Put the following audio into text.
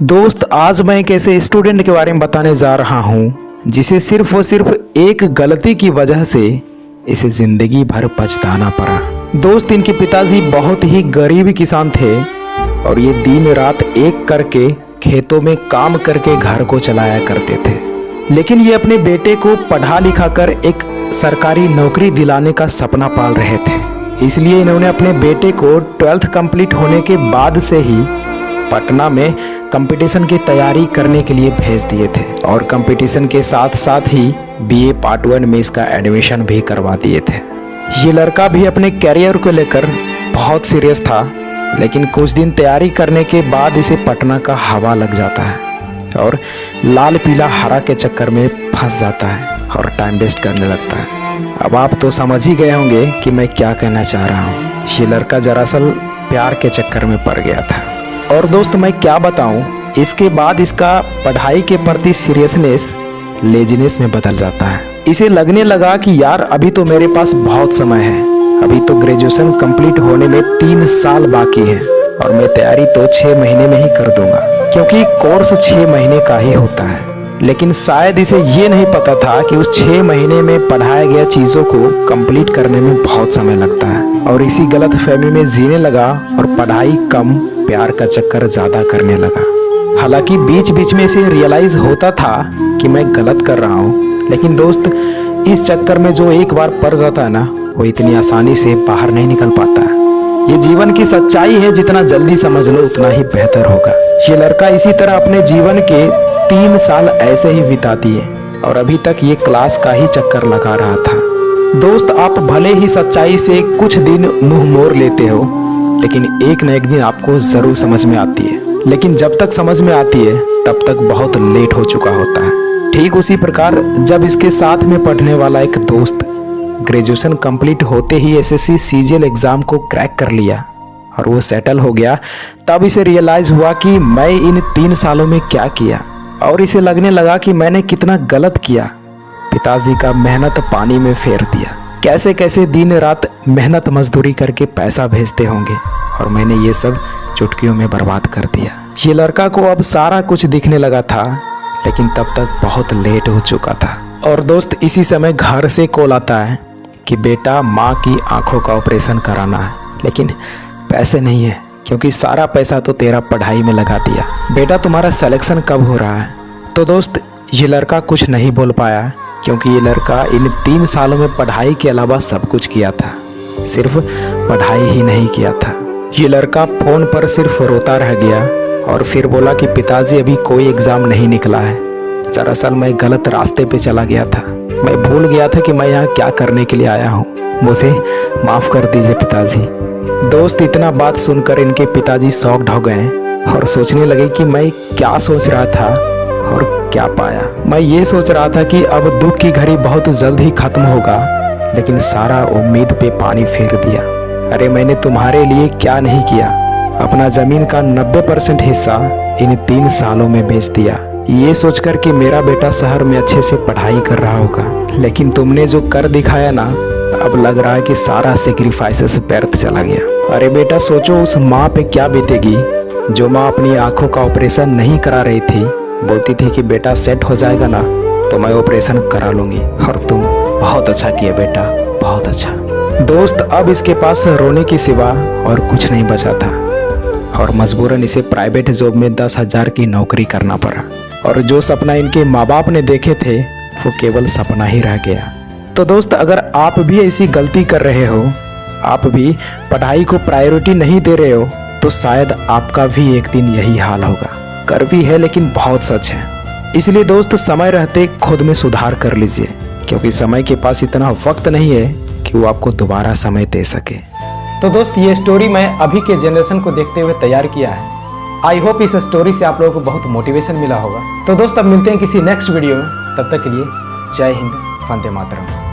दोस्त, आज मैं एक ऐसे स्टूडेंट के बारे में बताने जा रहा हूँ जिसे सिर्फ और सिर्फ एक गलती की वजह से इसे जिंदगी भर पछताना पड़ा। दोस्त, इनके पिताजी बहुत ही गरीब किसान थे और ये दिन रात एक करके खेतों में काम करके घर को चलाया करते थे। लेकिन ये अपने बेटे को पढ़ा लिखा कर एक सरकारी नौकरी दिलाने का सपना पाल रहे थे। इसलिए इन्होंने अपने बेटे को 12th कंप्लीट होने के बाद से ही पटना में कंपटीशन की तैयारी करने के लिए भेज दिए थे और कंपटीशन के साथ साथ ही BA पार्ट 1 में इसका एडमिशन भी करवा दिए थे। ये लड़का भी अपने कैरियर को लेकर बहुत सीरियस था, लेकिन कुछ दिन तैयारी करने के बाद इसे पटना का हवा लग जाता है और लाल पीला हरा के चक्कर में फंस जाता है और टाइम वेस्ट करने लगता है। अब आप तो समझ ही गए होंगे कि मैं क्या कहना चाह रहा हूँ। ये लड़का दरअसल प्यार के चक्कर में पड़ गया था। और दोस्त, मैं क्या बताऊं, इसके बाद इसका पढ़ाई के प्रति सीरियसनेस लेजीनेस में बदल जाता है। इसे लगने लगा कि यार अभी तो मेरे पास बहुत समय है, अभी तो ग्रेजुएशन कंप्लीट होने में 3 साल बाकी है और मैं तैयारी तो 6 महीने में ही कर दूंगा, क्योंकि कोर्स 6 महीने का ही होता है। लेकिन शायद इसे ये नहीं पता था कि उस 6 महीने में पढ़ाया गया चीज़ों को कंप्लीट करने में बहुत समय लगता है और इसी गलत फहमी में जीने लगा और पढ़ाई कम, प्यार का चक्कर ज़्यादा करने लगा। हालांकि बीच बीच में इसे रियलाइज़ होता था कि मैं गलत कर रहा हूँ, लेकिन दोस्त, इस चक्कर में जो एक बार पड़ जाता है ना, वो इतनी आसानी से बाहर नहीं निकल पाता है। ये जीवन की सच्चाई है, जितना जल्दी समझ लो उतना ही बेहतर होगा। ये लड़का इसी तरह अपने जीवन के 3 साल ऐसे ही बिता दिए और अभी तक ये क्लास का ही चक्कर लगा रहा था। दोस्त, आप भले ही सच्चाई से कुछ दिन मुंह मोड़ लेते हो, लेकिन एक न एक दिन आपको जरूर समझ में आती है। लेकिन जब तक समझ में आती है तब तक बहुत लेट हो चुका होता है। ठीक उसी प्रकार जब इसके साथ में पढ़ने वाला एक दोस्त ग्रेजुएशन कंप्लीट होते ही SSC CGL एग्जाम को क्रैक कर लिया और वो सेटल हो गया, तब इसे रियलाइज हुआ कि मैं इन 3 सालों में क्या किया और इसे लगने लगा कि मैंने कितना गलत किया। पिताजी का मेहनत पानी में फेर दिया, कैसे कैसे दिन रात मेहनत मजदूरी करके पैसा भेजते होंगे और मैंने ये सब चुटकियों में बर्बाद कर दिया। ये लड़का को अब सारा कुछ दिखने लगा था, लेकिन तब तक बहुत लेट हो चुका था। और दोस्त, इसी समय घर से कॉल आता है कि बेटा, माँ की आंखों का ऑपरेशन कराना है, लेकिन पैसे नहीं है क्योंकि सारा पैसा तो तेरा पढ़ाई में लगा दिया। बेटा, तुम्हारा सिलेक्शन कब हो रहा है? तो दोस्त, ये लड़का कुछ नहीं बोल पाया क्योंकि ये लड़का इन 3 सालों में पढ़ाई के अलावा सब कुछ किया था, सिर्फ पढ़ाई ही नहीं किया था। ये लड़का फ़ोन पर सिर्फ रोता रह गया और फिर बोला कि पिताजी, अभी कोई एग्ज़ाम नहीं निकला है। दरअसल मैं गलत रास्ते पे चला गया था, मैं भूल गया था कि मैं यहाँ क्या करने के लिए आया हूँ, मुझे माफ़ कर दीजिए पिताजी। दोस्त, इतना बात सुनकर इनके पिताजी शॉक्ड हो गए और सोचने लगे कि मैं क्या सोच रहा था और क्या पाया। मैं ये सोच रहा था कि अब दुख की घड़ी बहुत जल्द ही खत्म होगा, लेकिन सारा उम्मीद पे पानी फेर दिया। अरे, मैंने तुम्हारे लिए क्या नहीं किया। अपना ज़मीन का 90% हिस्सा इन 3 सालों में बेच दिया, ये सोचकर कि मेरा बेटा शहर में अच्छे से पढ़ाई कर रहा होगा। लेकिन तुमने जो कर दिखाया ना, अब लग रहा है कि सारा सेक्रीफाइसेस व्यर्थ चला गया। अरे बेटा, सोचो उस माँ पे क्या बीतेगी जो माँ अपनी आंखों का ऑपरेशन नहीं करा रही थी, बोलती थी कि बेटा सेट हो जाएगा ना तो मैं ऑपरेशन करा लूँगी, और तुम बहुत अच्छा किया बेटा, बहुत अच्छा। दोस्त, अब इसके पास रोने के सिवा और कुछ नहीं बचा था और मजबूरन इसे प्राइवेट जॉब में 10,000 की नौकरी करना पड़ा और जो सपना इनके माँ बाप ने देखे थे वो केवल सपना ही रह गया। तो दोस्त, अगर आप भी ऐसी गलती कर रहे हो, आप भी पढ़ाई को प्रायोरिटी नहीं दे रहे हो, तो शायद आपका भी एक दिन यही हाल होगा। कड़वी है लेकिन बहुत सच है। इसलिए दोस्त, समय रहते खुद में सुधार कर लीजिए, क्योंकि समय के पास इतना वक्त नहीं है कि वो आपको दोबारा समय दे सके। तो दोस्त, ये स्टोरी मैं अभी के जनरेशन को देखते हुए तैयार किया है। आई होप इस स्टोरी से आप लोगों को बहुत मोटिवेशन मिला होगा। तो दोस्त, अब मिलते हैं किसी नेक्स्ट वीडियो में, तब तक के लिए जय हिंद, वंदे मातरम।